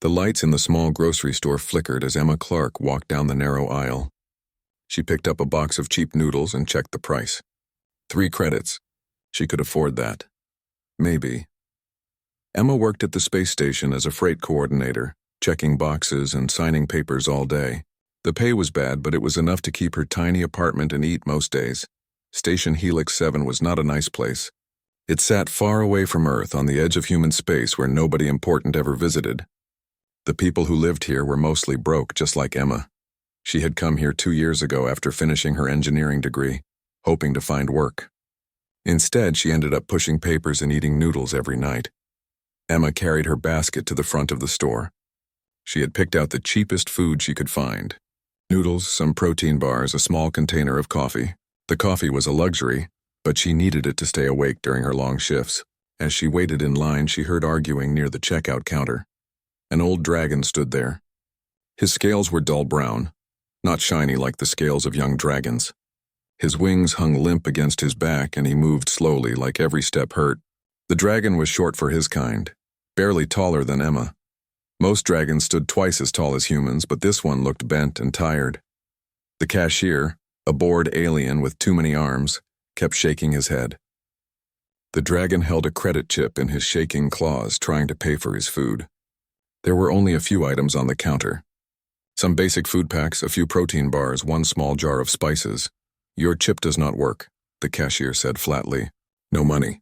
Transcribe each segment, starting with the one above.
The lights in the small grocery store flickered as Emma Clark walked down the narrow aisle. She picked up a box of cheap noodles and checked the price. 3 credits. She could afford that. Maybe. Emma worked at the space station as a freight coordinator, checking boxes and signing papers all day. The pay was bad, but it was enough to keep her tiny apartment and eat most days. Station Helix 7 was not a nice place. It sat far away from Earth on the edge of human space where nobody important ever visited. The people who lived here were mostly broke, just like Emma. She had come here 2 years ago after finishing her engineering degree, hoping to find work. Instead, she ended up pushing papers and eating noodles every night. Emma carried her basket to the front of the store. She had picked out the cheapest food she could find. Noodles, some protein bars, a small container of coffee. The coffee was a luxury, but she needed it to stay awake during her long shifts. As she waited in line, she heard arguing near the checkout counter. An old dragon stood there. His scales were dull brown, not shiny like the scales of young dragons. His wings hung limp against his back, and he moved slowly, like every step hurt. The dragon was short for his kind, barely taller than Emma. Most dragons stood twice as tall as humans, but this one looked bent and tired. The cashier, a bored alien with too many arms, kept shaking his head. The dragon held a credit chip in his shaking claws, trying to pay for his food. There were only a few items on the counter. Some basic food packs, a few protein bars, 1 small jar of spices. "Your chip does not work," the cashier said flatly. "No money."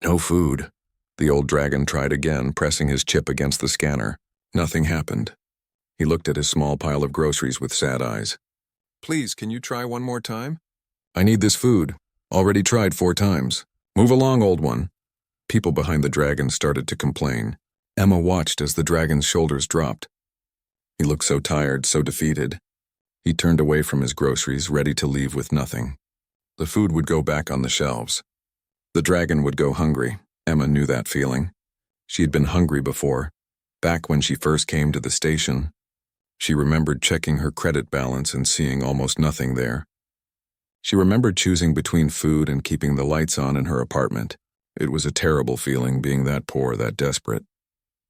"No food." The old dragon tried again, pressing his chip against the scanner. Nothing happened. He looked at his small pile of groceries with sad eyes. "Please, can you try one more time?" "I need this food. Already tried 4 times. Move along, old one." People behind the dragon started to complain. Emma watched as the dragon's shoulders dropped. He looked so tired, so defeated. He turned away from his groceries, ready to leave with nothing. The food would go back on the shelves. The dragon would go hungry. Emma knew that feeling. She had been hungry before, back when she first came to the station. She remembered checking her credit balance and seeing almost nothing there. She remembered choosing between food and keeping the lights on in her apartment. It was a terrible feeling, being that poor, that desperate.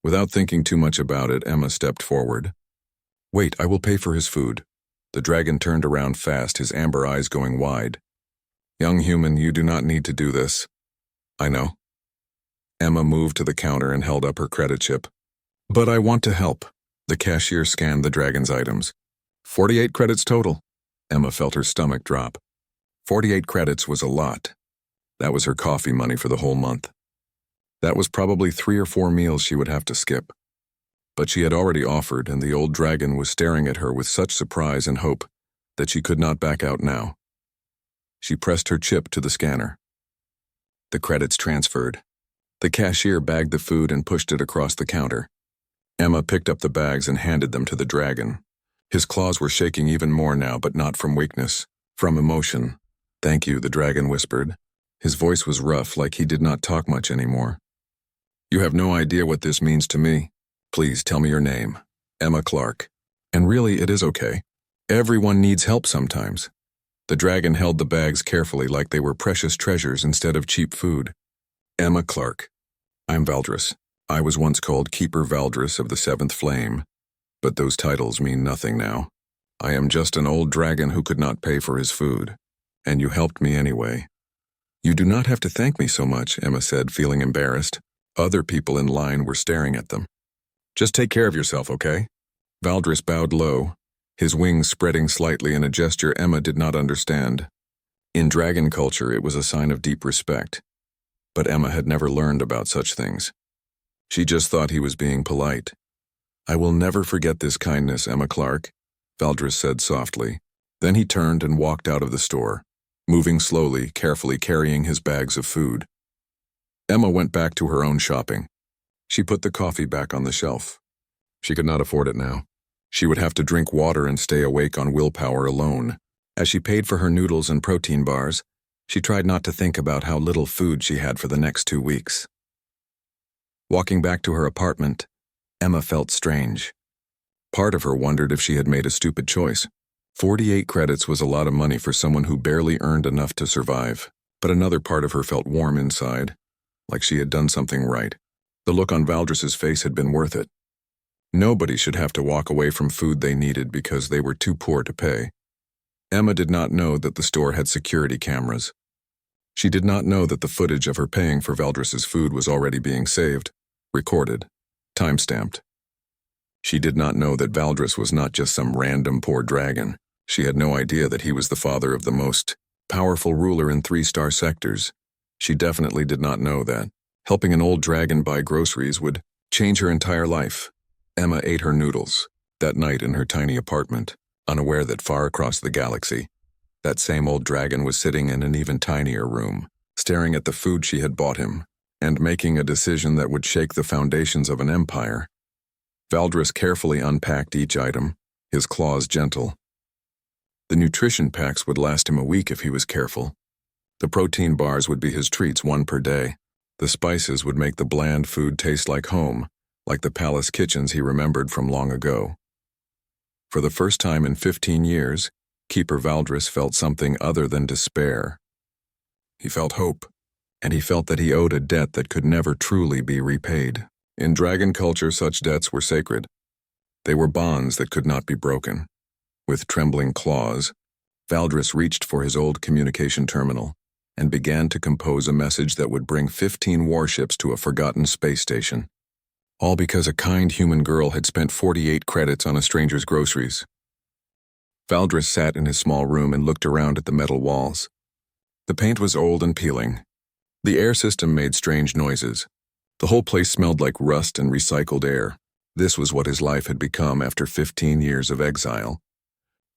Without thinking too much about it, Emma stepped forward. "Wait, I will pay for his food." The dragon turned around fast, his amber eyes going wide. "Young human, you do not need to do this." "I know." Emma moved to the counter and held up her credit chip. "But I want to help." The cashier scanned the dragon's items. 48 credits total." Emma felt her stomach drop. 48 credits was a lot. That was her coffee money for the whole month. That was probably 3 or 4 meals she would have to skip. But she had already offered, and the old dragon was staring at her with such surprise and hope that she could not back out now. She pressed her chip to the scanner. The credits transferred. The cashier bagged the food and pushed it across the counter. Emma picked up the bags and handed them to the dragon. His claws were shaking even more now, but not from weakness, from emotion. "Thank you," the dragon whispered. His voice was rough, like he did not talk much anymore. "You have no idea what this means to me. Please tell me your name." "Emma Clark." "And really, it is okay. Everyone needs help sometimes." The dragon held the bags carefully, like they were precious treasures instead of cheap food. "Emma Clark. I'm Valdris. I was once called Keeper Valdris of the 7th Flame, but those titles mean nothing now. I am just an old dragon who could not pay for his food, and you helped me anyway." "You do not have to thank me so much," Emma said, feeling embarrassed. Other people in line were staring at them. "Just take care of yourself, okay?" Valdris bowed low, his wings spreading slightly in a gesture Emma did not understand. In dragon culture, it was a sign of deep respect, but Emma had never learned about such things. She just thought he was being polite. "I will never forget this kindness, Emma Clark," Valdris said softly. Then he turned and walked out of the store, moving slowly, carefully carrying his bags of food. Emma went back to her own shopping. She put the coffee back on the shelf. She could not afford it now. She would have to drink water and stay awake on willpower alone. As she paid for her noodles and protein bars, she tried not to think about how little food she had for the next 2 weeks. Walking back to her apartment, Emma felt strange. Part of her wondered if she had made a stupid choice. 48 credits was a lot of money for someone who barely earned enough to survive, but another part of her felt warm inside, like she had done something right. The look on Valdris's face had been worth it. Nobody should have to walk away from food they needed because they were too poor to pay. Emma did not know that the store had security cameras. She did not know that the footage of her paying for Valdris's food was already being saved, recorded, time-stamped. She did not know that Valdris was not just some random poor dragon. She had no idea that he was the father of the most powerful ruler in 3-star sectors. She definitely did not know that helping an old dragon buy groceries would change her entire life. Emma ate her noodles that night in her tiny apartment, unaware that far across the galaxy, that same old dragon was sitting in an even tinier room, staring at the food she had bought him, and making a decision that would shake the foundations of an empire. Valdris carefully unpacked each item, his claws gentle. The nutrition packs would last him a week if he was careful. The protein bars would be his treats, one per day. The spices would make the bland food taste like home, like the palace kitchens he remembered from long ago. For the first time in 15 years, Keeper Valdris felt something other than despair. He felt hope, and he felt that he owed a debt that could never truly be repaid. In dragon culture, such debts were sacred. They were bonds that could not be broken. With trembling claws, Valdris reached for his old communication terminal and began to compose a message that would bring 15 warships to a forgotten space station. All because a kind human girl had spent 48 credits on a stranger's groceries. Valdris sat in his small room and looked around at the metal walls. The paint was old and peeling. The air system made strange noises. The whole place smelled like rust and recycled air. This was what his life had become after 15 years of exile.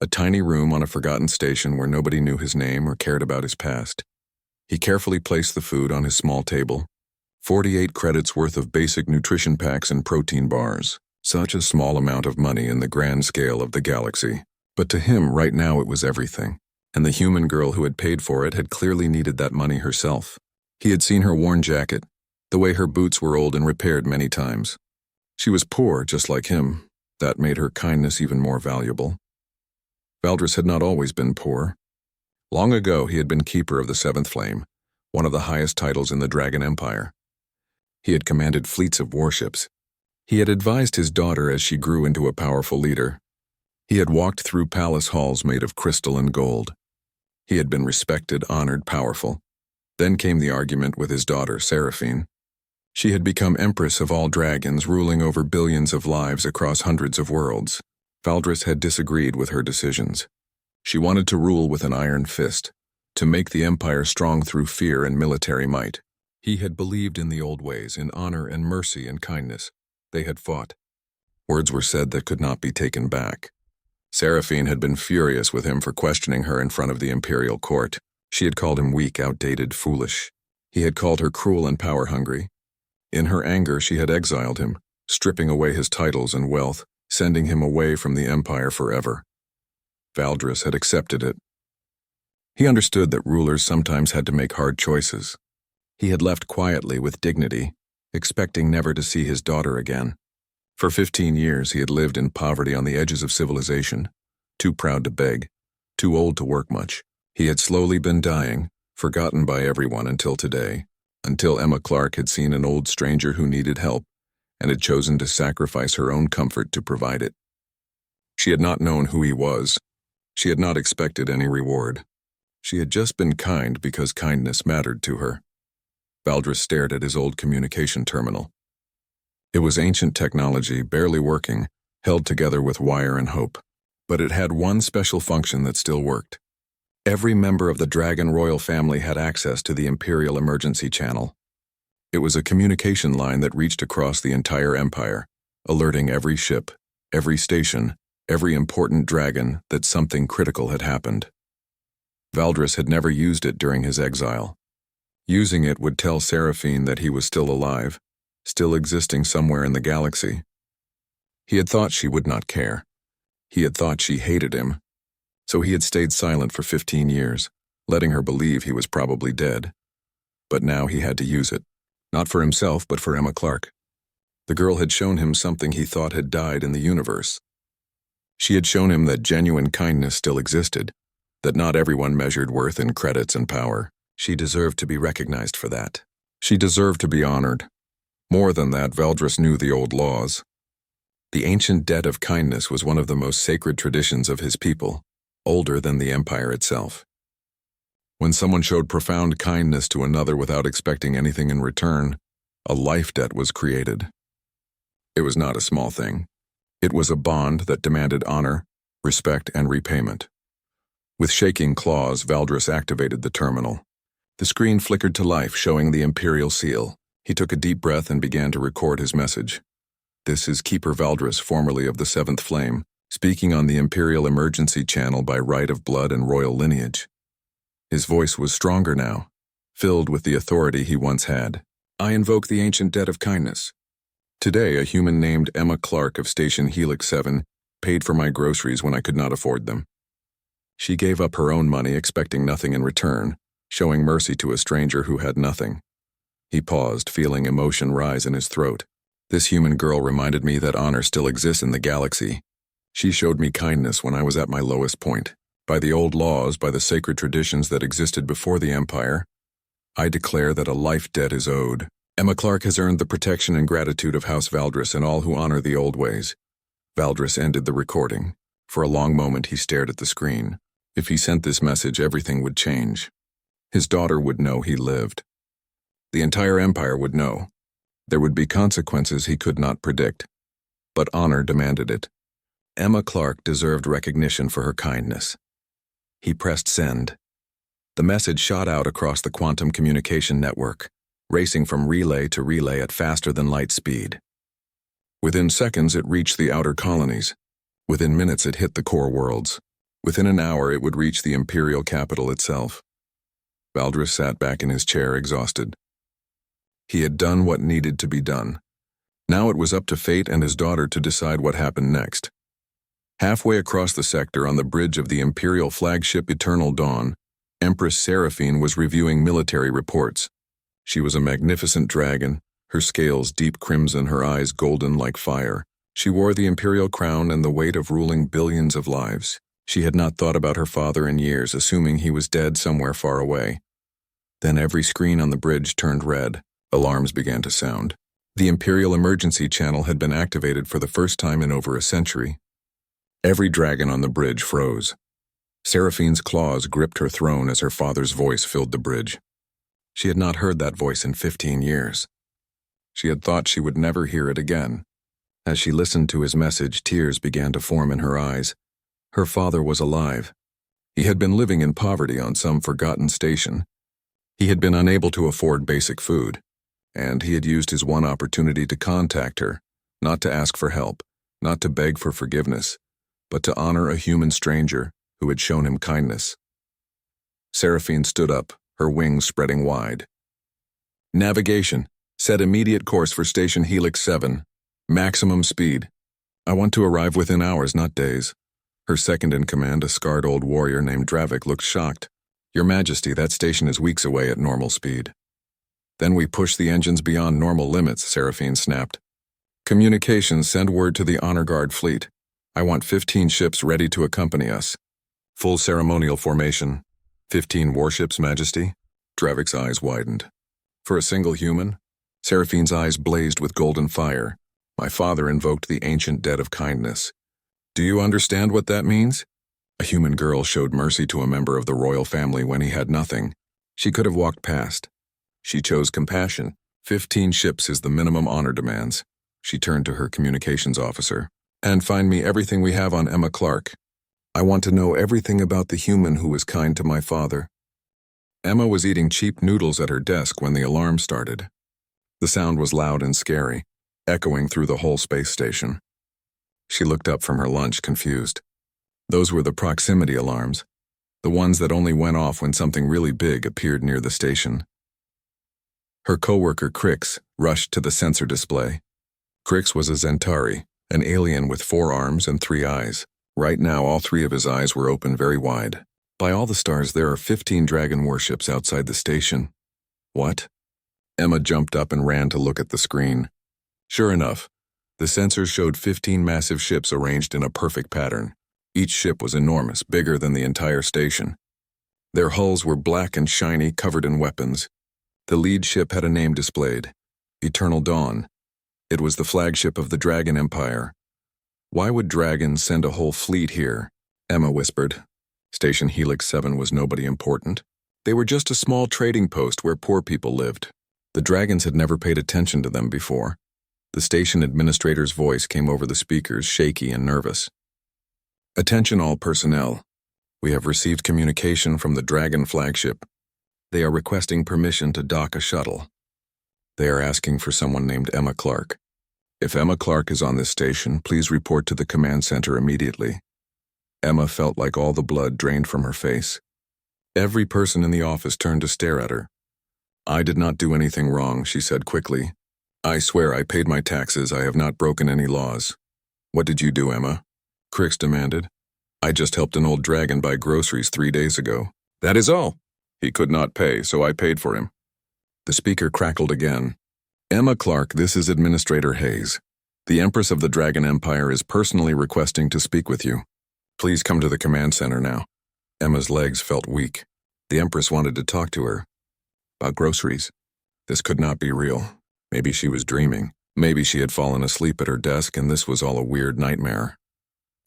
A tiny room on a forgotten station where nobody knew his name or cared about his past. He carefully placed the food on his small table. 48 credits worth of basic nutrition packs and protein bars. Such a small amount of money in the grand scale of the galaxy. But to him, right now, it was everything. And the human girl who had paid for it had clearly needed that money herself. He had seen her worn jacket, the way her boots were old and repaired many times. She was poor, just like him. That made her kindness even more valuable. Valdris had not always been poor. Long ago, he had been Keeper of the Seventh Flame, one of the highest titles in the Dragon Empire. He had commanded fleets of warships. He had advised his daughter as she grew into a powerful leader. He had walked through palace halls made of crystal and gold. He had been respected, honored, powerful. Then came the argument with his daughter, Seraphine. She had become Empress of all dragons, ruling over billions of lives across hundreds of worlds. Valdris had disagreed with her decisions. She wanted to rule with an iron fist, to make the empire strong through fear and military might. He had believed in the old ways, in honor and mercy and kindness. They had fought. Words were said that could not be taken back. Seraphine had been furious with him for questioning her in front of the imperial court. She had called him weak, outdated, foolish. He had called her cruel and power-hungry. In her anger, she had exiled him, stripping away his titles and wealth, sending him away from the empire forever. Valdris had accepted it. He understood that rulers sometimes had to make hard choices. He had left quietly with dignity, expecting never to see his daughter again. For 15 years, he had lived in poverty on the edges of civilization, too proud to beg, too old to work much. He had slowly been dying, forgotten by everyone until today, until Emma Clark had seen an old stranger who needed help and had chosen to sacrifice her own comfort to provide it. She had not known who he was. She had not expected any reward. She had just been kind because kindness mattered to her. Valdris stared at his old communication terminal. It was ancient technology, barely working, held together with wire and hope. But it had one special function that still worked. Every member of the Dragon royal family had access to the Imperial Emergency Channel. It was a communication line that reached across the entire empire, alerting every ship, every station, every important dragon that something critical had happened. Valdris had never used it during his exile. Using it would tell Seraphine that he was still alive, still existing somewhere in the galaxy. He had thought she would not care. He had thought she hated him. So he had stayed silent for 15 years, letting her believe he was probably dead. But now he had to use it, not for himself but for Emma Clark. The girl had shown him something he thought had died in the universe. She had shown him that genuine kindness still existed, that not everyone measured worth in credits and power. She deserved to be recognized for that. She deserved to be honored. More than that, Valdris knew the old laws. The ancient debt of kindness was one of the most sacred traditions of his people, older than the empire itself. When someone showed profound kindness to another without expecting anything in return, a life debt was created. It was not a small thing. It was a bond that demanded honor, respect, and repayment. With shaking claws, Valdris activated the terminal. The screen flickered to life, showing the Imperial seal. He took a deep breath and began to record his message. This is Keeper Valdris, formerly of the Seventh Flame, speaking on the Imperial Emergency Channel by right of blood and royal lineage. His voice was stronger now, filled with the authority he once had. I invoke the ancient debt of kindness. Today, a human named Emma Clark of Station Helix 7 paid for my groceries when I could not afford them. She gave up her own money, expecting nothing in return, showing mercy to a stranger who had nothing. He paused, feeling emotion rise in his throat. This human girl reminded me that honor still exists in the galaxy. She showed me kindness when I was at my lowest point. By the old laws, by the sacred traditions that existed before the Empire, I declare that a life debt is owed. Emma Clark has earned the protection and gratitude of House Valdris and all who honor the old ways. Valdris ended the recording. For a long moment he stared at the screen. If he sent this message, everything would change. His daughter would know he lived. The entire empire would know. There would be consequences he could not predict. But honor demanded it. Emma Clark deserved recognition for her kindness. He pressed send. The message shot out across the quantum communication network, racing from relay to relay at faster-than-light speed. Within seconds, it reached the outer colonies. Within minutes, it hit the core worlds. Within an hour, it would reach the Imperial capital itself. Valdris sat back in his chair, exhausted. He had done what needed to be done. Now it was up to fate and his daughter to decide what happened next. Halfway across the sector, on the bridge of the Imperial flagship Eternal Dawn, Empress Seraphine was reviewing military reports. She was a magnificent dragon, her scales deep crimson, her eyes golden like fire. She wore the imperial crown and the weight of ruling billions of lives. She had not thought about her father in years, assuming he was dead somewhere far away. Then every screen on the bridge turned red. Alarms began to sound. The Imperial Emergency Channel had been activated for the first time in over a century. Every dragon on the bridge froze. Seraphine's claws gripped her throne as her father's voice filled the bridge. She had not heard that voice in 15 years. She had thought she would never hear it again. As she listened to his message, tears began to form in her eyes. Her father was alive. He had been living in poverty on some forgotten station. He had been unable to afford basic food, and he had used his one opportunity to contact her, not to ask for help, not to beg for forgiveness, but to honor a human stranger who had shown him kindness. Seraphine stood up, her wings spreading wide. Navigation. Set immediate course for Station Helix 7. Maximum speed. I want to arrive within hours, not days. Her second-in-command, a scarred old warrior named Dravik, looked shocked. Your Majesty, that station is weeks away at normal speed. Then we push the engines beyond normal limits, Seraphine snapped. Communications, send word to the Honor Guard fleet. I want 15 ships ready to accompany us. Full ceremonial formation. 15 warships, Majesty? Dravik's eyes widened. For a single human? Seraphine's eyes blazed with golden fire. My father invoked the ancient debt of kindness. Do you understand what that means? A human girl showed mercy to a member of the royal family when he had nothing. She could have walked past. She chose compassion. 15 ships is the minimum honor demands. She turned to her communications officer. And find me everything we have on Emma Clark. I want to know everything about the human who was kind to my father. Emma was eating cheap noodles at her desk when the alarm started. The sound was loud and scary, echoing through the whole space station. She looked up from her lunch, confused. Those were the proximity alarms, the ones that only went off when something really big appeared near the station. Her coworker, Crix, rushed to the sensor display. Crix was a Zentari, an alien with 4 arms and 3 eyes. Right now, all 3 of his eyes were open very wide. By all the stars, there are 15 dragon warships outside the station. What? Emma jumped up and ran to look at the screen. Sure enough, the sensors showed 15 massive ships arranged in a perfect pattern. Each ship was enormous, bigger than the entire station. Their hulls were black and shiny, covered in weapons. The lead ship had a name displayed, Eternal Dawn. It was the flagship of the Dragon Empire, Why would dragons send a whole fleet here? Emma whispered. Station Helix 7 was nobody important. They were just a small trading post where poor people lived. The dragons had never paid attention to them before. The station administrator's voice came over the speakers, shaky and nervous. Attention all personnel. We have received communication from the Dragon flagship. They are requesting permission to dock a shuttle. They are asking for someone named Emma Clark. If Emma Clark is on this station, please report to the command center immediately. Emma felt like all the blood drained from her face. Every person in the office turned to stare at her. I did not do anything wrong, she said quickly. I swear I paid my taxes. I have not broken any laws. What did you do, Emma? Crix demanded. I just helped an old dragon buy groceries 3 days ago. That is all. He could not pay, so I paid for him. The speaker crackled again. Emma Clark, this is Administrator Hayes. The Empress of the Dragon Empire is personally requesting to speak with you. Please come to the command center now. Emma's legs felt weak. The Empress wanted to talk to her. About groceries. This could not be real. Maybe she was dreaming. Maybe she had fallen asleep at her desk and this was all a weird nightmare.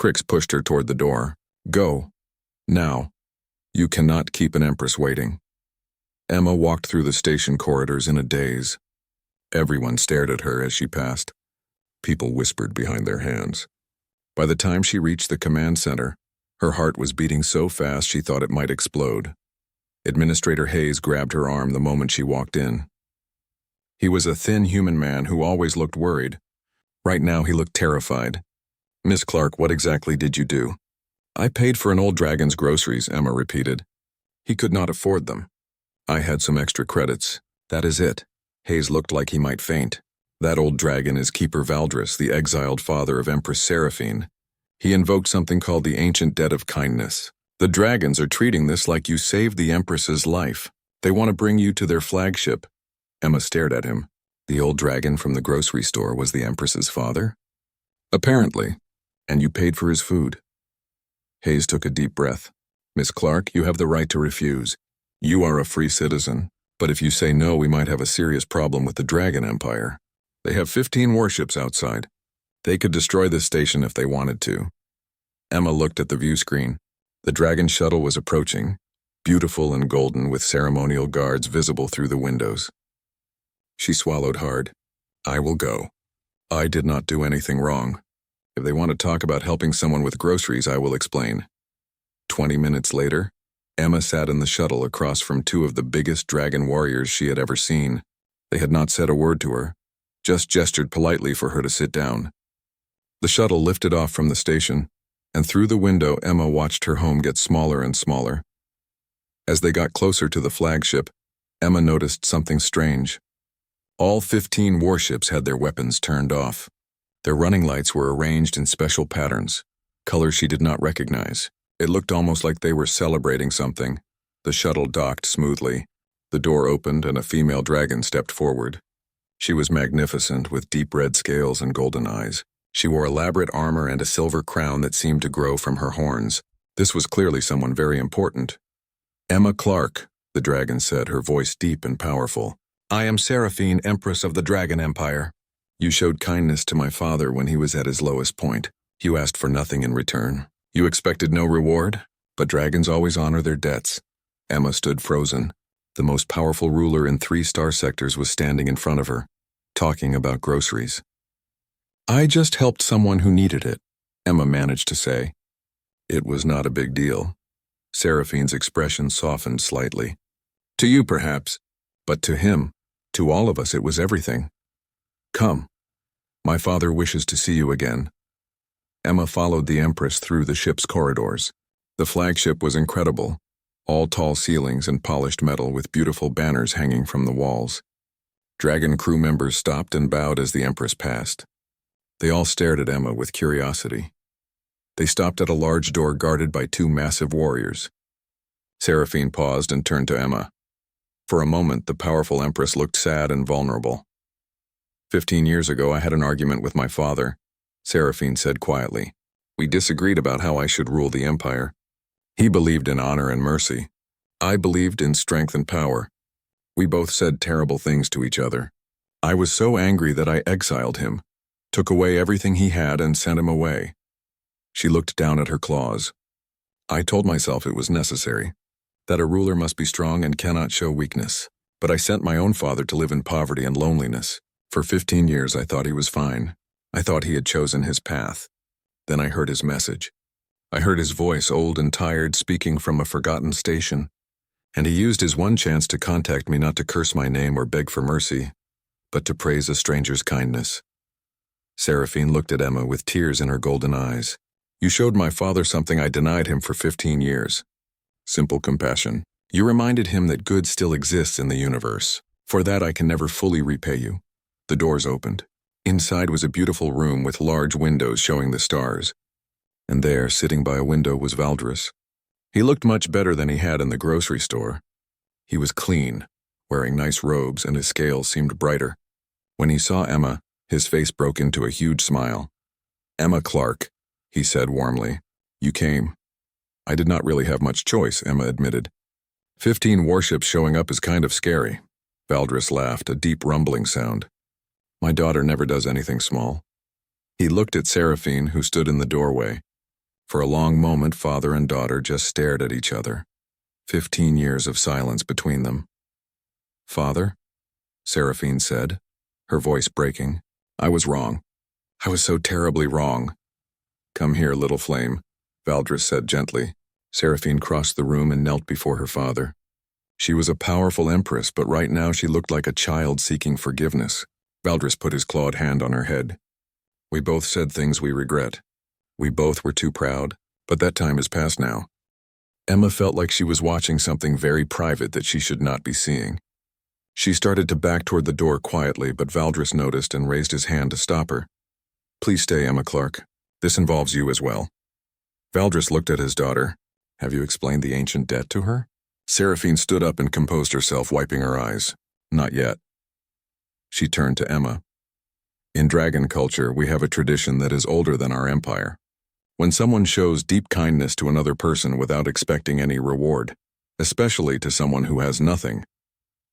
Crix pushed her toward the door. Go. Now. You cannot keep an Empress waiting. Emma walked through the station corridors in a daze. Everyone stared at her as she passed. People whispered behind their hands. By the time she reached the command center, her heart was beating so fast she thought it might explode. Administrator Hayes grabbed her arm the moment she walked in. He was a thin human man who always looked worried. Right now he looked terrified. Miss Clark, what exactly did you do? I paid for an old dragon's groceries, Emma repeated. He could not afford them. I had some extra credits. That is it. Hayes looked like he might faint. That old dragon is Keeper Valdris, the exiled father of Empress Seraphine. He invoked something called the Ancient Debt of Kindness. The dragons are treating this like you saved the Empress's life. They want to bring you to their flagship. Emma stared at him. The old dragon from the grocery store was the Empress's father? Apparently. And you paid for his food. Hayes took a deep breath. Miss Clark, you have the right to refuse. You are a free citizen. But if you say no, we might have a serious problem with the Dragon Empire. They have 15 warships outside. They could destroy this station if they wanted to. Emma looked at the view screen. The Dragon shuttle was approaching, beautiful and golden with ceremonial guards visible through the windows. She swallowed hard. I will go. I did not do anything wrong. If they want to talk about helping someone with groceries, I will explain. 20 minutes later, Emma sat in the shuttle across from two of the biggest dragon warriors she had ever seen. They had not said a word to her, just gestured politely for her to sit down. The shuttle lifted off from the station, and through the window Emma watched her home get smaller and smaller. As they got closer to the flagship, Emma noticed something strange. All 15 warships had their weapons turned off. Their running lights were arranged in special patterns, colors she did not recognize. It looked almost like they were celebrating something. The shuttle docked smoothly. The door opened and a female dragon stepped forward. She was magnificent with deep red scales and golden eyes. She wore elaborate armor and a silver crown that seemed to grow from her horns. This was clearly someone very important. Emma Clark, the dragon said, her voice deep and powerful. I am Seraphine, Empress of the Dragon Empire. You showed kindness to my father when he was at his lowest point. You asked for nothing in return. You expected no reward, but dragons always honor their debts. Emma stood frozen. The most powerful ruler in 3 star sectors was standing in front of her, talking about groceries. I just helped someone who needed it, Emma managed to say. It was not a big deal. Seraphine's expression softened slightly. To you, perhaps, but to him, to all of us, it was everything. Come. My father wishes to see you again. Emma followed the Empress through the ship's corridors. The flagship was incredible, all tall ceilings and polished metal with beautiful banners hanging from the walls. Dragon crew members stopped and bowed as the Empress passed. They all stared at Emma with curiosity. They stopped at a large door guarded by 2 massive warriors. Seraphine paused and turned to Emma. For a moment, the powerful Empress looked sad and vulnerable. 15 years ago, I had an argument with my father, Seraphine said quietly. We disagreed about how I should rule the empire. He believed in honor and mercy. I believed in strength and power. We both said terrible things to each other. I was so angry that I exiled him, took away everything he had and sent him away. She looked down at her claws. I told myself it was necessary, that a ruler must be strong and cannot show weakness. But I sent my own father to live in poverty and loneliness. For 15 years I thought he was fine. I thought he had chosen his path. Then I heard his message. I heard his voice, old and tired, speaking from a forgotten station. And he used his one chance to contact me not to curse my name or beg for mercy, but to praise a stranger's kindness. Seraphine looked at Emma with tears in her golden eyes. You showed my father something I denied him for 15 years. Simple compassion. You reminded him that good still exists in the universe. For that I can never fully repay you. The doors opened. Inside was a beautiful room with large windows showing the stars. And there, sitting by a window, was Valdris. He looked much better than he had in the grocery store. He was clean, wearing nice robes, and his scales seemed brighter. When he saw Emma, his face broke into a huge smile. Emma Clark, he said warmly. You came. I did not really have much choice, Emma admitted. 15 warships showing up is kind of scary. Valdris laughed, a deep rumbling sound. My daughter never does anything small. He looked at Seraphine, who stood in the doorway. For a long moment, father and daughter just stared at each other. 15 years of silence between them. Father? Seraphine said, her voice breaking. I was wrong. I was so terribly wrong. Come here, little flame, Valdris said gently. Seraphine crossed the room and knelt before her father. She was a powerful empress, but right now she looked like a child seeking forgiveness. Valdris put his clawed hand on her head. We both said things we regret. We both were too proud, but that time is past now. Emma felt like she was watching something very private that she should not be seeing. She started to back toward the door quietly, but Valdris noticed and raised his hand to stop her. Please stay, Emma Clark. This involves you as well. Valdris looked at his daughter. Have you explained the ancient debt to her? Seraphine stood up and composed herself, wiping her eyes. Not yet. She turned to Emma. In dragon culture, we have a tradition that is older than our empire. When someone shows deep kindness to another person without expecting any reward, especially to someone who has nothing,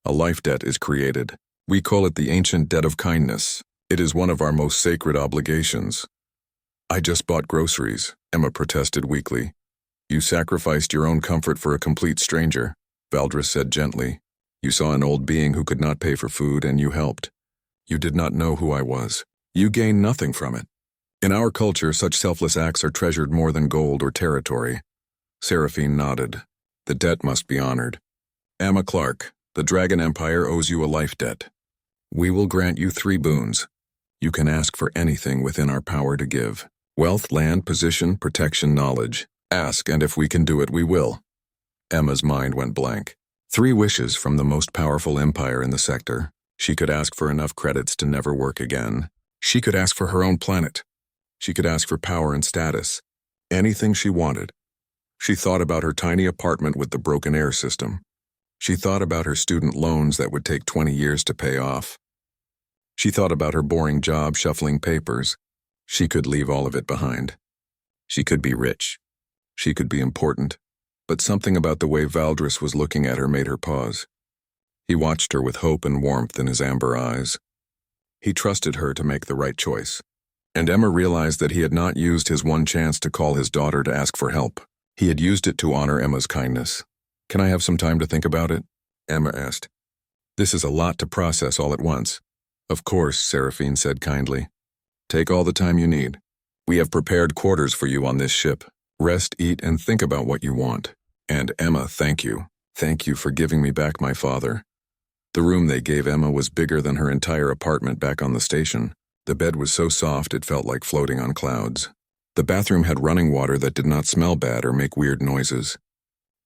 a life debt is created. We call it the ancient debt of kindness. It is one of our most sacred obligations. I just bought groceries, Emma protested weakly. You sacrificed your own comfort for a complete stranger, Valdris said gently. You saw an old being who could not pay for food and you helped. You did not know who I was. You gained nothing from it. In our culture, such selfless acts are treasured more than gold or territory. Seraphine nodded. The debt must be honored. Emma Clark, the Dragon Empire owes you a life debt. We will grant you 3 boons. You can ask for anything within our power to give. Wealth, land, position, protection, knowledge. Ask, and if we can do it, we will. Emma's mind went blank. 3 wishes from the most powerful empire in the sector. She could ask for enough credits to never work again. She could ask for her own planet. She could ask for power and status. Anything she wanted. She thought about her tiny apartment with the broken air system. She thought about her student loans that would take 20 years to pay off. She thought about her boring job shuffling papers. She could leave all of it behind. She could be rich. She could be important. But something about the way Valdris was looking at her made her pause. He watched her with hope and warmth in his amber eyes. He trusted her to make the right choice. And Emma realized that he had not used his one chance to call his daughter to ask for help. He had used it to honor Emma's kindness. Can I have some time to think about it? Emma asked. This is a lot to process all at once. Of course, Seraphine said kindly. Take all the time you need. We have prepared quarters for you on this ship. Rest, eat, and think about what you want. And Emma, thank you. Thank you for giving me back my father. The room they gave Emma was bigger than her entire apartment back on the station. The bed was so soft it felt like floating on clouds. The bathroom had running water that did not smell bad or make weird noises.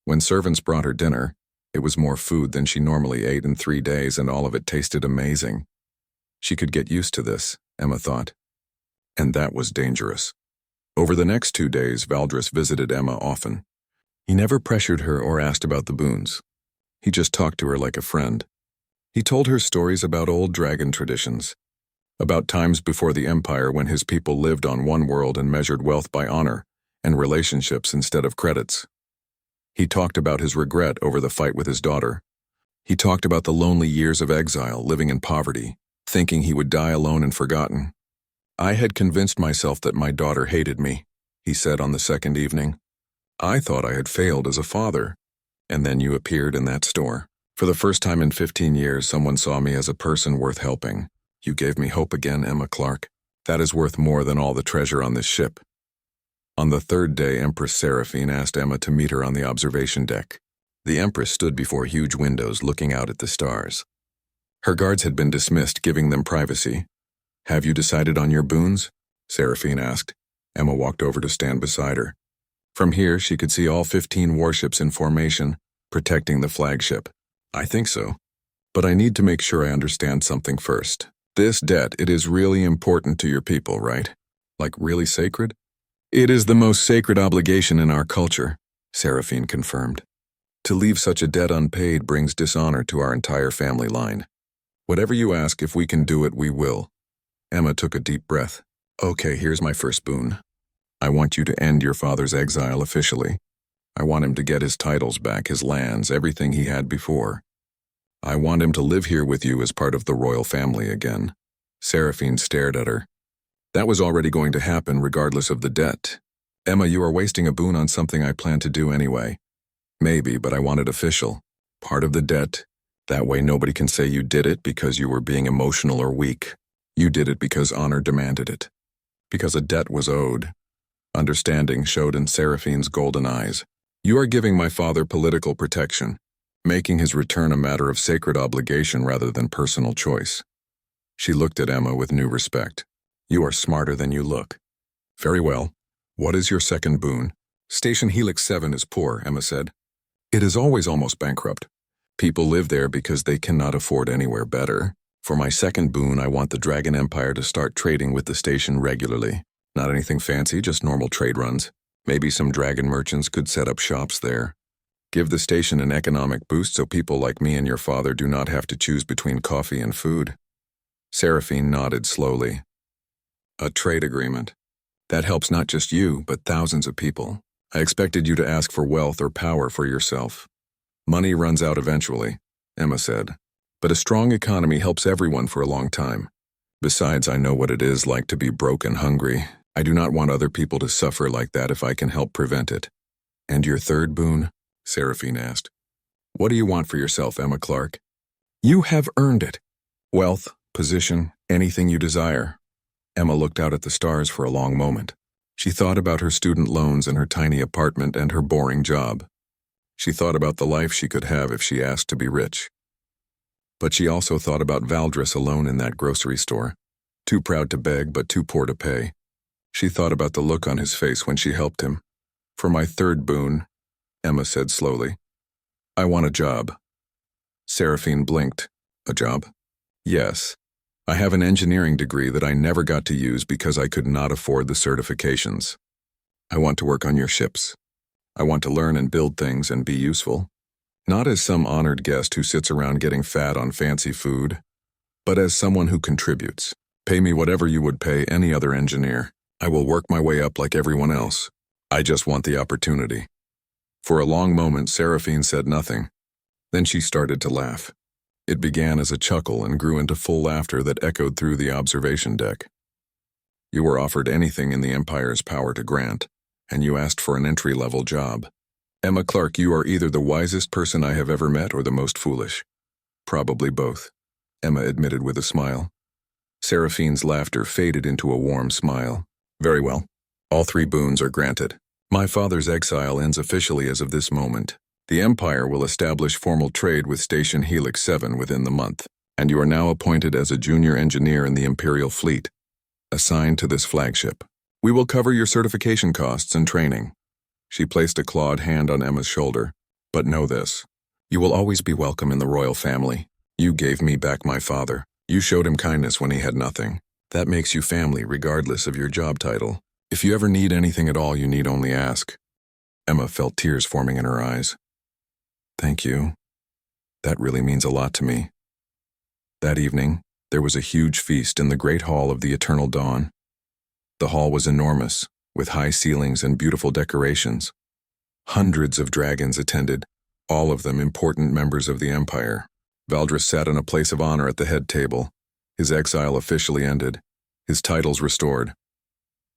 When servants brought her dinner, it was more food than she normally ate in 3 days, and all of it tasted amazing. She could get used to this, Emma thought. And that was dangerous. Over the next 2 days, Valdris visited Emma often. He never pressured her or asked about the boons. He just talked to her like a friend. He told her stories about old dragon traditions, about times before the Empire when his people lived on one world and measured wealth by honor and relationships instead of credits. He talked about his regret over the fight with his daughter. He talked about the lonely years of exile, living in poverty, thinking he would die alone and forgotten. I had convinced myself that my daughter hated me, he he said on the second evening. I thought I had failed as a father, and then you appeared in that store. For the first time in 15 years, someone saw me as a person worth helping. You gave me hope again, Emma Clark. That is worth more than all the treasure on this ship. On the third day, Empress Seraphine asked Emma to meet her on the observation deck. The Empress stood before huge windows looking out at the stars. Her guards had been dismissed, giving them privacy. Have you decided on your boons? Seraphine asked. Emma walked over to stand beside her. From here, she could see all 15 warships in formation, protecting the flagship. I think so. But I need to make sure I understand something first. This debt, it is really important to your people, right? Like really sacred? It is the most sacred obligation in our culture, Seraphine confirmed. To leave such a debt unpaid brings dishonor to our entire family line. Whatever you ask, if we can do it, we will. Emma took a deep breath. Okay, here's my first boon. I want you to end your father's exile officially. I want him to get his titles back, his lands, everything he had before. I want him to live here with you as part of the royal family again. Seraphine stared at her. That was already going to happen regardless of the debt. Emma, you are wasting a boon on something I plan to do anyway. Maybe, but I want it official. Part of the debt. That way nobody can say you did it because you were being emotional or weak. You did it because honor demanded it. Because a debt was owed. Understanding showed in Seraphine's golden eyes. You are giving my father political protection, making his return a matter of sacred obligation rather than personal choice. She looked at Emma with new respect. You are smarter than you look. Very well. What is your second boon? Station Helix 7 is poor, Emma said. It is always almost bankrupt. People live there because they cannot afford anywhere better. For my second boon, I want the Dragon Empire to start trading with the station regularly. Not anything fancy, just normal trade runs. Maybe some dragon merchants could set up shops there. Give the station an economic boost so people like me and your father do not have to choose between coffee and food. Seraphine nodded slowly. A trade agreement. That helps not just you, but thousands of people. I expected you to ask for wealth or power for yourself. Money runs out eventually, Emma said. But a strong economy helps everyone for a long time. Besides, I know what it is like to be broke and hungry. I do not want other people to suffer like that if I can help prevent it. And your third boon? Seraphine asked. What do you want for yourself, Emma Clark? You have earned it. Wealth, position, anything you desire. Emma looked out at the stars for a long moment. She thought about her student loans and her tiny apartment and her boring job. She thought about the life she could have if she asked to be rich. But she also thought about Valdris alone in that grocery store, too proud to beg but too poor to pay. She thought about the look on his face when she helped him. For my third boon, Emma said slowly, I want a job. Seraphine blinked. A job? Yes. I have an engineering degree that I never got to use because I could not afford the certifications. I want to work on your ships. I want to learn and build things and be useful. Not as some honored guest who sits around getting fat on fancy food, but as someone who contributes. Pay me whatever you would pay any other engineer. I will work my way up like everyone else. I just want the opportunity. For a long moment, Seraphine said nothing. Then she started to laugh. It began as a chuckle and grew into full laughter that echoed through the observation deck. You were offered anything in the Empire's power to grant, and you asked for an entry-level job. Emma Clark, you are either the wisest person I have ever met or the most foolish. Probably both, Emma admitted with a smile. Seraphine's laughter faded into a warm smile. Very well. All three boons are granted. My father's exile ends officially as of this moment. The Empire will establish formal trade with Station Helix 7 within the month, and you are now appointed as a junior engineer in the Imperial Fleet, assigned to this flagship. We will cover your certification costs and training. She placed a clawed hand on Emma's shoulder. But know this. You will always be welcome in the royal family. You gave me back my father. You showed him kindness when he had nothing. That makes you family regardless of your job title. If you ever need anything at all, you need only ask. Emma felt tears forming in her eyes. Thank you. That really means a lot to me. That evening, there was a huge feast in the Great Hall of the Eternal Dawn. The hall was enormous, with high ceilings and beautiful decorations. Hundreds of dragons attended, all of them important members of the Empire. Valdris sat in a place of honor at the head table, his exile officially ended, his titles restored.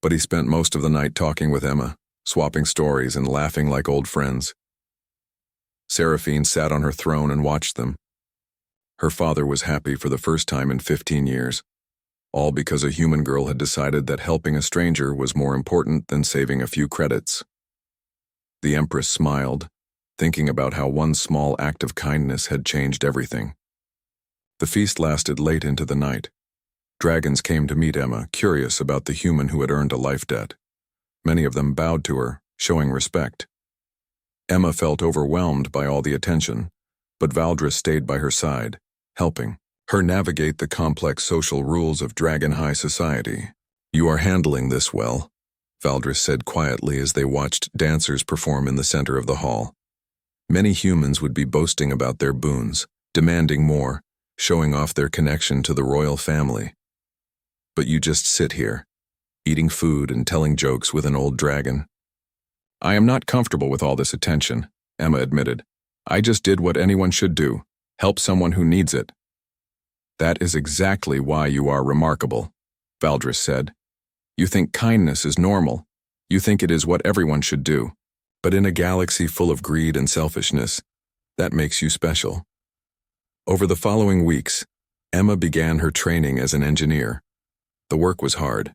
But he spent most of the night talking with Emma, swapping stories and laughing like old friends. Seraphine sat on her throne and watched them. Her father was happy for the first time in 15 years, all because a human girl had decided that helping a stranger was more important than saving a few credits. The Empress smiled, thinking about how one small act of kindness had changed everything. The feast lasted late into the night. Dragons came to meet Emma, curious about the human who had earned a life debt. Many of them bowed to her, showing respect. Emma felt overwhelmed by all the attention, but Valdris stayed by her side, helping her navigate the complex social rules of Dragon High society. "You are handling this well," Valdris said quietly as they watched dancers perform in the center of the hall. Many humans would be boasting about their boons, demanding more, showing off their connection to the royal family. But you just sit here, eating food and telling jokes with an old dragon. "I am not comfortable with all this attention," Emma admitted. "I just did what anyone should do, help someone who needs it." "That is exactly why you are remarkable," Valdris said. "You think kindness is normal. You think it is what everyone should do. But in a galaxy full of greed and selfishness, that makes you special." Over the following weeks, Emma began her training as an engineer. The work was hard.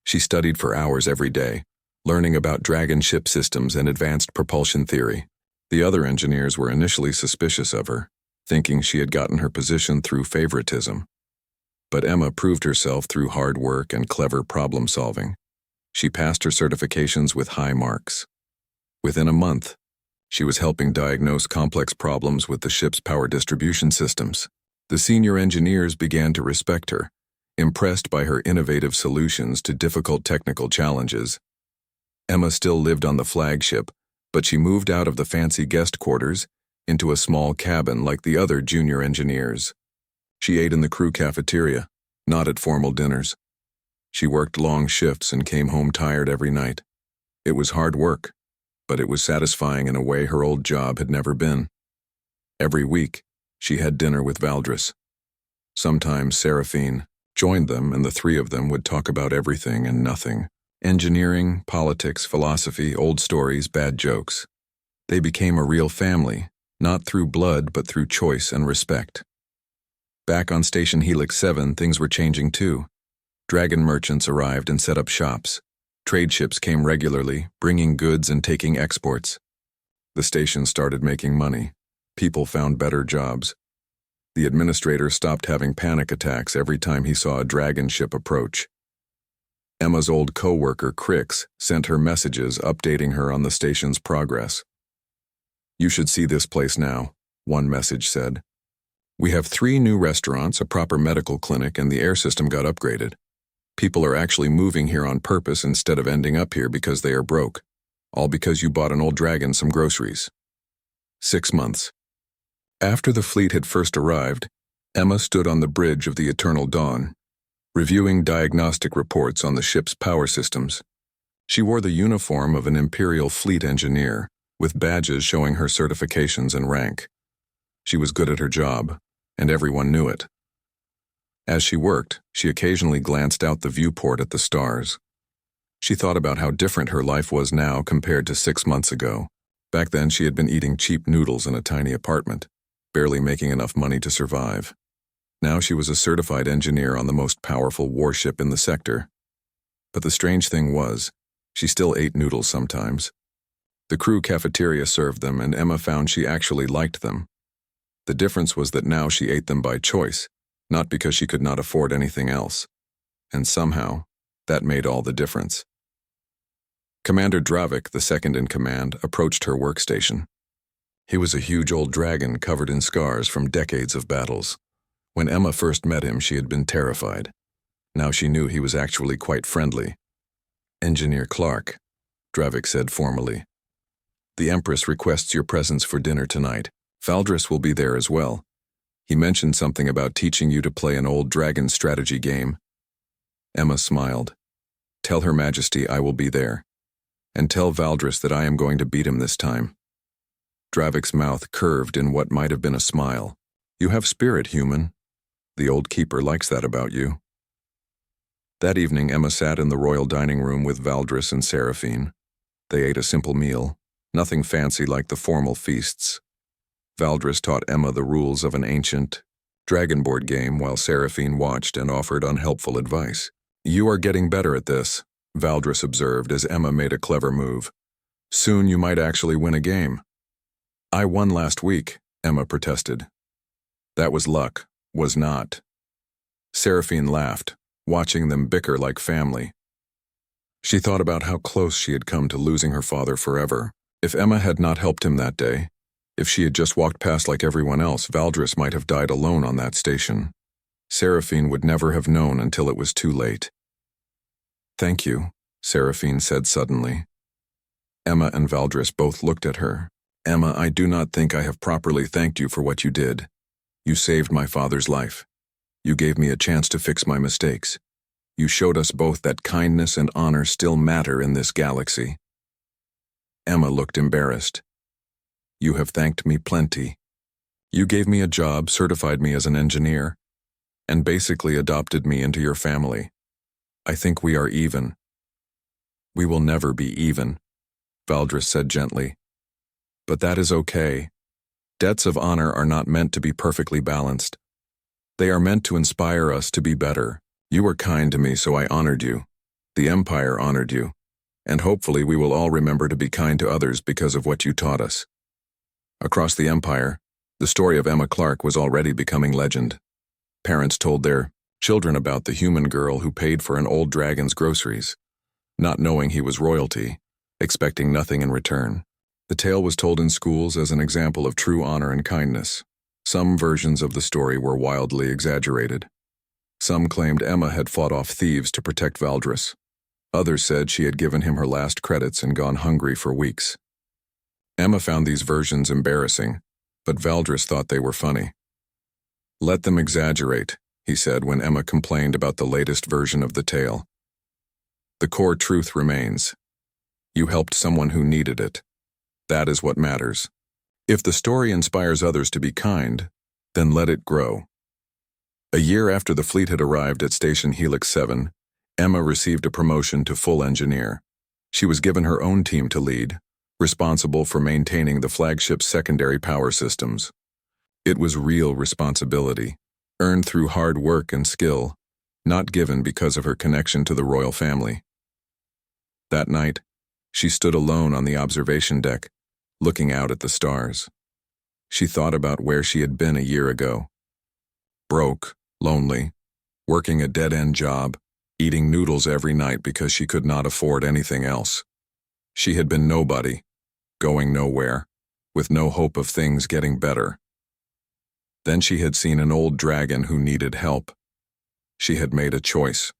She studied for hours every day, learning about dragon ship systems and advanced propulsion theory. The other engineers were initially suspicious of her, thinking she had gotten her position through favoritism. But Emma proved herself through hard work and clever problem-solving. She passed her certifications with high marks. Within a month, she was helping diagnose complex problems with the ship's power distribution systems. The senior engineers began to respect her, impressed by her innovative solutions to difficult technical challenges. Emma still lived on the flagship, but she moved out of the fancy guest quarters into a small cabin like the other junior engineers. She ate in the crew cafeteria, not at formal dinners. She worked long shifts and came home tired every night. It was hard work, but it was satisfying in a way her old job had never been. Every week, she had dinner with Valdris. Sometimes Seraphine joined them, and the three of them would talk about everything and nothing. Engineering, politics, philosophy, old stories, bad jokes. They became a real family, not through blood but through choice and respect. Back on Station Helix 7, things were changing too. Dragon merchants arrived and set up shops. Trade ships came regularly, bringing goods and taking exports. The station started making money. People found better jobs. The administrator stopped having panic attacks every time he saw a dragon ship approach. Emma's old co-worker, Crix, sent her messages updating her on the station's progress. "You should see this place now," one message said. "We have 3 new restaurants, a proper medical clinic, and the air system got upgraded. People are actually moving here on purpose instead of ending up here because they are broke. All because you bought an old dragon some groceries." 6 months. After the fleet had first arrived, Emma stood on the bridge of the Eternal Dawn, reviewing diagnostic reports on the ship's power systems. She wore the uniform of an Imperial fleet engineer, with badges showing her certifications and rank. She was good at her job, and everyone knew it. As she worked, she occasionally glanced out the viewport at the stars. She thought about how different her life was now compared to 6 months ago. Back then, she had been eating cheap noodles in a tiny apartment, barely making enough money to survive. Now she was a certified engineer on the most powerful warship in the sector. But the strange thing was, she still ate noodles sometimes. The crew cafeteria served them, and Emma found she actually liked them. The difference was that now she ate them by choice, not because she could not afford anything else. And somehow, that made all the difference. Commander Dravik, the second in command, approached her workstation. He was a huge old dragon covered in scars from decades of battles. When Emma first met him, she had been terrified. Now she knew he was actually quite friendly. "Engineer Clark," Dravik said formally. "The Empress requests your presence for dinner tonight. Valdris will be there as well. He mentioned something about teaching you to play an old dragon strategy game." Emma smiled. "Tell Her Majesty I will be there. And tell Valdris that I am going to beat him this time." Dravik's mouth curved in what might have been a smile. "You have spirit, human. The old keeper likes that about you." That evening, Emma sat in the royal dining room with Valdris and Seraphine. They ate a simple meal, nothing fancy like the formal feasts. Valdris taught Emma the rules of an ancient dragon board game while Seraphine watched and offered unhelpful advice. "You are getting better at this," Valdris observed as Emma made a clever move. "Soon you might actually win a game." "I won last week," Emma protested. "That was luck, was not." Seraphine laughed, watching them bicker like family. She thought about how close she had come to losing her father forever. If Emma had not helped him that day, if she had just walked past like everyone else, Valdris might have died alone on that station. Seraphine would never have known until it was too late. "Thank you," Seraphine said suddenly. Emma and Valdris both looked at her. "Emma, I do not think I have properly thanked you for what you did. You saved my father's life. You gave me a chance to fix my mistakes. You showed us both that kindness and honor still matter in this galaxy." Emma looked embarrassed. "You have thanked me plenty. You gave me a job, certified me as an engineer, and basically adopted me into your family. I think we are even." "We will never be even," Valdris said gently. "But that is okay. Debts of honor are not meant to be perfectly balanced. They are meant to inspire us to be better. You were kind to me, so I honored you. The Empire honored you. And hopefully we will all remember to be kind to others because of what you taught us." Across the Empire, the story of Emma Clark was already becoming legend. Parents told their children about the human girl who paid for an old dragon's groceries, not knowing he was royalty, expecting nothing in return. The tale was told in schools as an example of true honor and kindness. Some versions of the story were wildly exaggerated. Some claimed Emma had fought off thieves to protect Valdris. Others said she had given him her last credits and gone hungry for weeks. Emma found these versions embarrassing, but Valdris thought they were funny. "Let them exaggerate," he said when Emma complained about the latest version of the tale. "The core truth remains. You helped someone who needed it. That is what matters. If the story inspires others to be kind, then let it grow." A year after the fleet had arrived at Station Helix 7, Emma received a promotion to full engineer. She was given her own team to lead, responsible for maintaining the flagship's secondary power systems. It was real responsibility, earned through hard work and skill, not given because of her connection to the royal family. That night, she stood alone on the observation deck, looking out at the stars. She thought about where she had been a year ago. Broke, lonely, working a dead-end job, eating noodles every night because she could not afford anything else. She had been nobody, going nowhere, with no hope of things getting better. Then she had seen an old dragon who needed help. She had made a choice.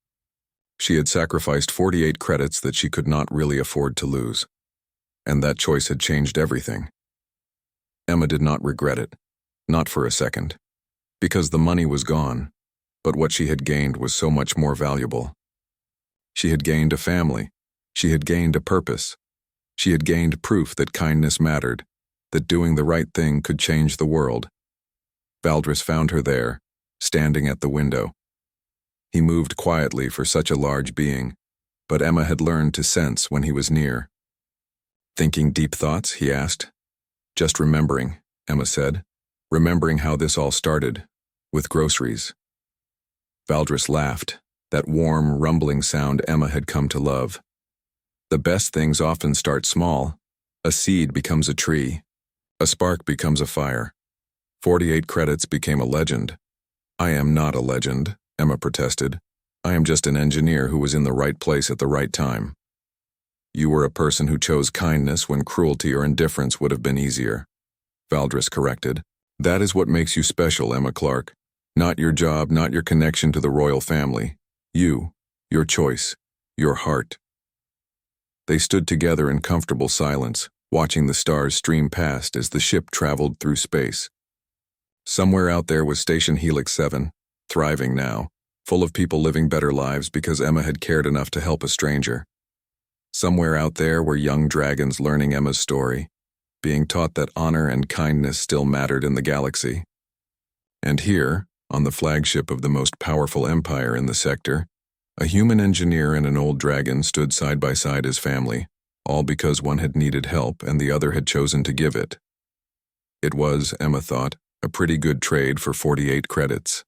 She had sacrificed 48 credits that she could not really afford to lose. And that choice had changed everything. Emma did not regret it, not for a second, because the money was gone, but what she had gained was so much more valuable. She had gained a family. She had gained a purpose. She had gained proof that kindness mattered, that doing the right thing could change the world. Valdris found her there, standing at the window. He moved quietly for such a large being, but Emma had learned to sense when he was near. "Thinking deep thoughts?" he asked. "Just remembering," Emma said, "remembering how this all started, with groceries." Valdris laughed, that warm, rumbling sound Emma had come to love. The best things often start small. A seed becomes a tree. A spark becomes a fire. 48 credits became a legend. "I am not a legend," Emma protested. "I am just an engineer who was in the right place at the right time." "You were a person who chose kindness when cruelty or indifference would have been easier," Valdris corrected. "That is what makes you special, Emma Clark. Not your job, not your connection to the royal family. You, your choice, your heart." They stood together in comfortable silence, watching the stars stream past as the ship traveled through space. Somewhere out there was Station Helix 7, thriving now, full of people living better lives because Emma had cared enough to help a stranger. Somewhere out there were young dragons learning Emma's story, being taught that honor and kindness still mattered in the galaxy. And here, on the flagship of the most powerful empire in the sector, A human engineer and an old dragon stood side by side as family, all because one had needed help and the other had chosen to give it. It was, Emma thought, a pretty good trade for 48 credits.